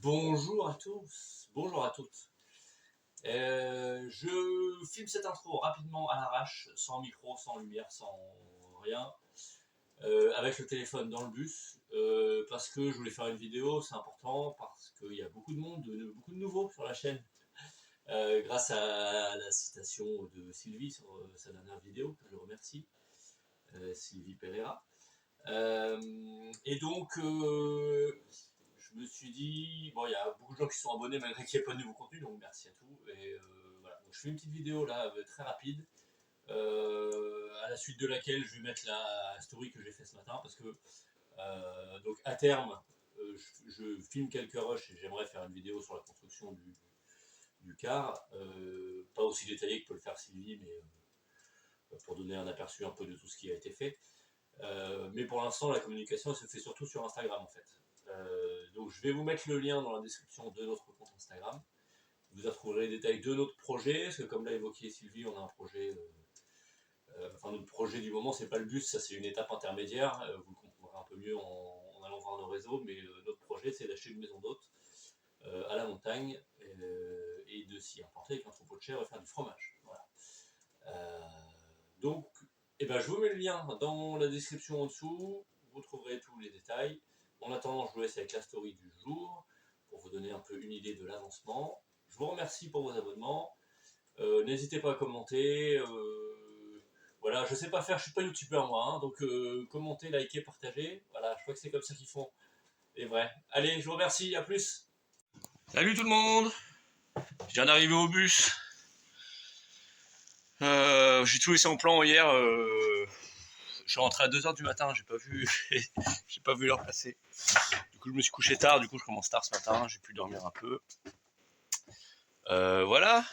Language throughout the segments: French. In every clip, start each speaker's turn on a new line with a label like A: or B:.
A: Bonjour à tous, bonjour à toutes. Je filme cette intro rapidement à l'arrache, sans micro, sans lumière, sans rien, avec le téléphone dans le bus, parce que je voulais faire une vidéo, c'est important, parce qu'il y a beaucoup de monde, beaucoup de nouveaux sur la chaîne, grâce à la citation de Sylvie sur sa dernière vidéo, que je remercie, Sylvie Pereira. Et donc, je me suis dit, bon, il y a beaucoup de gens qui sont abonnés malgré qu'il n'y ait pas de nouveau contenu, donc merci à tous. Et voilà, donc je fais une petite vidéo là, très rapide, à la suite de laquelle je vais mettre la story que j'ai fait ce matin, parce que donc à terme, je filme quelques rushs et j'aimerais faire une vidéo sur la construction du car, pas aussi détaillé que peut le faire Sylvie, mais pour donner un aperçu un peu de tout ce qui a été fait. Mais pour l'instant, la communication se fait surtout sur Instagram en fait. Donc je vais vous mettre le lien dans la description de notre compte Instagram. Vous y trouverez les détails de notre projet, parce que comme l'a évoqué Sylvie, on a un projet. Enfin, notre projet du moment, c'est pas le bus, ça c'est une étape intermédiaire. Vous le comprendrez un peu mieux en allant voir nos réseaux, mais notre projet, c'est d'acheter une maison d'hôte à la montagne et de s'y importer avec un troupeau de chèvres et faire du fromage. Voilà. Donc, je vous mets le lien dans la description en dessous, vous trouverez tous les détails. En attendant, je vous laisse avec la story du jour pour vous donner un peu une idée de l'avancement. Je vous remercie pour vos abonnements. N'hésitez pas à commenter. Voilà, je sais pas faire, je suis pas youtubeur moi, hein, donc commentez, likez, partagez. Voilà, je crois que c'est comme ça qu'ils font les vrais. Allez, je vous remercie, à plus. Salut tout le monde. Je viens d'arriver au bus. J'ai tout laissé en plan hier. Je suis rentré à 2h du matin, j'ai pas vu l'heure passer. Du coup, je me suis couché tard, du coup, je commence tard ce matin, j'ai pu dormir un peu. Voilà.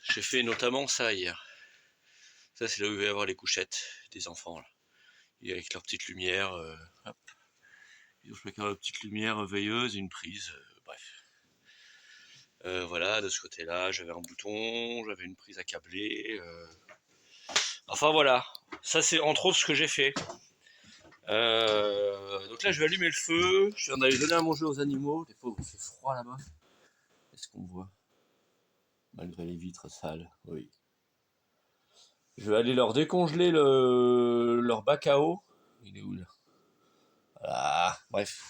A: J'ai fait notamment ça hier. Ça, c'est là où il va y avoir les couchettes des enfants, là. Et avec leur petite lumière, hop. Ils ont chacun leur petite lumière veilleuse et une prise, bref. Voilà, de ce côté-là, j'avais un bouton, j'avais une prise à câbler. Enfin voilà, ça c'est entre autres ce que j'ai fait. Donc là je vais allumer le feu, je viens d'aller donner à manger aux animaux, des fois il fait froid là-bas. Est-ce qu'on voit? Malgré les vitres sales, oui. Je vais aller leur décongeler leur bac à eau. Il est où là? Voilà, bref.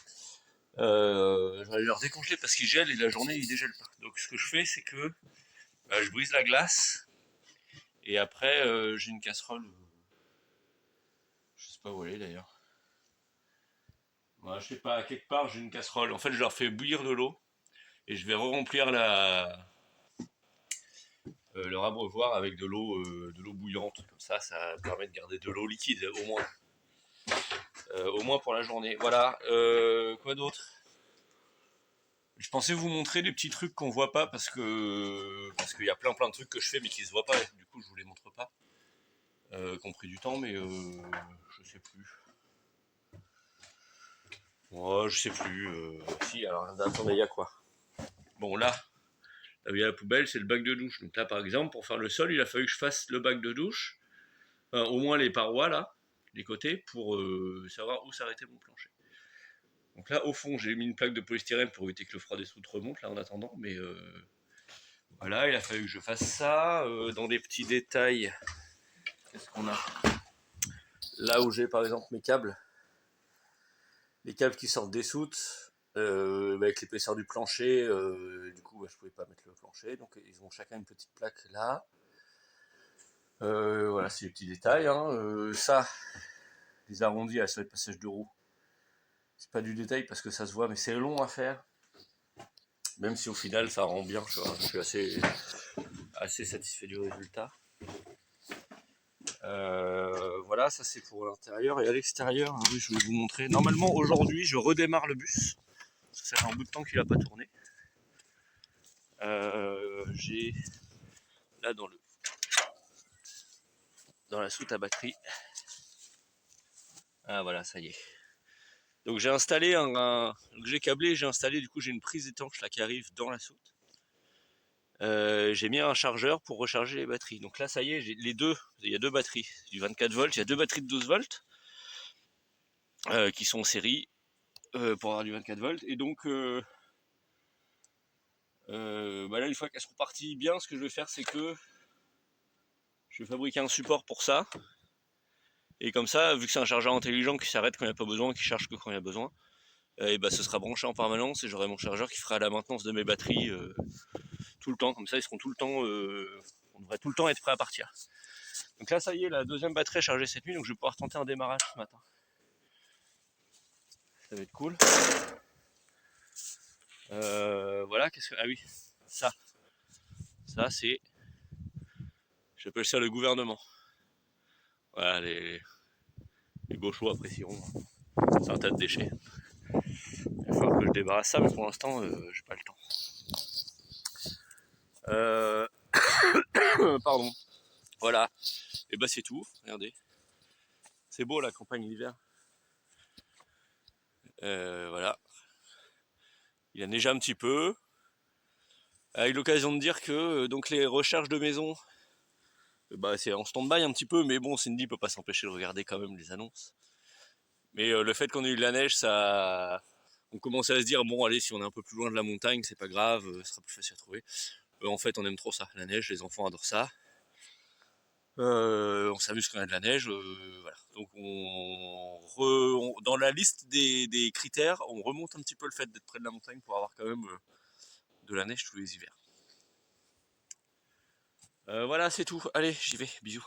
A: Je vais aller leur décongeler parce qu'il gèle et la journée il dégèle pas. Donc ce que je fais c'est que je brise la glace et après j'ai une casserole. Je sais pas où elle est d'ailleurs. Ouais, je sais pas, quelque part j'ai une casserole. En fait je leur fais bouillir de l'eau et je vais re-remplir leur abreuvoir avec de l'eau bouillante. Comme ça permet de garder de l'eau liquide au moins pour la journée. Voilà. Quoi d'autre? Je pensais vous montrer des petits trucs qu'on voit pas parce qu'il y a plein de trucs que je fais mais qui se voient pas. Du coup je vous les montre pas. Compris du temps, mais je sais plus. Ouais, je sais plus. Si, alors attendez, il y a quoi? Bon là où il y a la poubelle, c'est le bac de douche. Donc là, par exemple, pour faire le sol, il a fallu que je fasse le bac de douche, enfin, au moins les parois là, les côtés, pour savoir où s'arrêtait mon plancher. Donc là, au fond, j'ai mis une plaque de polystyrène pour éviter que le froid des soutes remonte là en attendant, mais voilà, il a fallu que je fasse ça. Dans des petits détails, qu'est-ce qu'on a? Là où j'ai par exemple mes câbles, les câbles qui sortent des soutes, avec l'épaisseur du plancher, du coup je pouvais pas mettre le plancher, donc ils ont chacun une petite plaque là. Voilà, c'est les petits détails, hein. Ça, les arrondis là, sur les passages de roues, c'est pas du détail parce que ça se voit, mais c'est long à faire. Même si au final ça rend bien, je suis assez satisfait du résultat. Voilà, ça c'est pour l'intérieur. Et à l'extérieur, oui, je vais vous montrer. Normalement aujourd'hui je redémarre le bus. Ça fait un bout de temps qu'il n'a pas tourné. J'ai là dans la soute à batterie. Ah voilà, ça y est. Donc j'ai installé j'ai câblé, j'ai installé, du coup j'ai une prise étanche là qui arrive dans la soute. J'ai mis un chargeur pour recharger les batteries. Donc là ça y est, j'ai les deux, il y a deux batteries, du 24 volts, il y a deux batteries de 12 volts qui sont en série.
B: pour avoir du 24 volts. Et donc bah là, une fois qu'elles seront parties bien, ce que je vais faire, c'est que je vais fabriquer un support pour ça. Et comme ça, vu que c'est un chargeur intelligent qui s'arrête quand il n'y a pas besoin, qui charge que quand il y a besoin, et bah ce sera branché en permanence et j'aurai mon chargeur qui fera la maintenance de mes batteries tout le temps. Comme ça, ils seront tout le temps, on devrait tout le temps être prêt à partir. Donc là, ça y est, la deuxième batterie est chargée cette nuit, donc je vais pouvoir tenter un démarrage ce matin. Ça va être cool. Voilà, qu'est-ce que... Ah oui, ça c'est... J'appelle ça le gouvernement. Voilà, les gauchos apprécieront. C'est un tas de déchets. Il va falloir que je débarrasse ça, mais pour l'instant, j'ai pas le temps. Pardon. Voilà. Et bah c'est tout. Regardez. C'est beau la campagne l'hiver. Voilà. Il a neigé un petit peu. A eu l'occasion de dire que donc les recherches de maison, bah c'est en stand-by un petit peu, mais bon, Cindy peut pas s'empêcher de regarder quand même les annonces. Mais le fait qu'on ait eu de la neige, ça, on commençait à se dire bon allez, si on est un peu plus loin de la montagne, c'est pas grave, ce sera plus facile à trouver. En fait, on aime trop ça, la neige, les enfants adorent ça. On s'amuse quand il y a de la neige, voilà. Donc dans la liste des critères, on remonte un petit peu le fait d'être près de la montagne pour avoir quand même de la neige tous les hivers. Voilà, c'est tout. Allez, j'y vais. Bisous.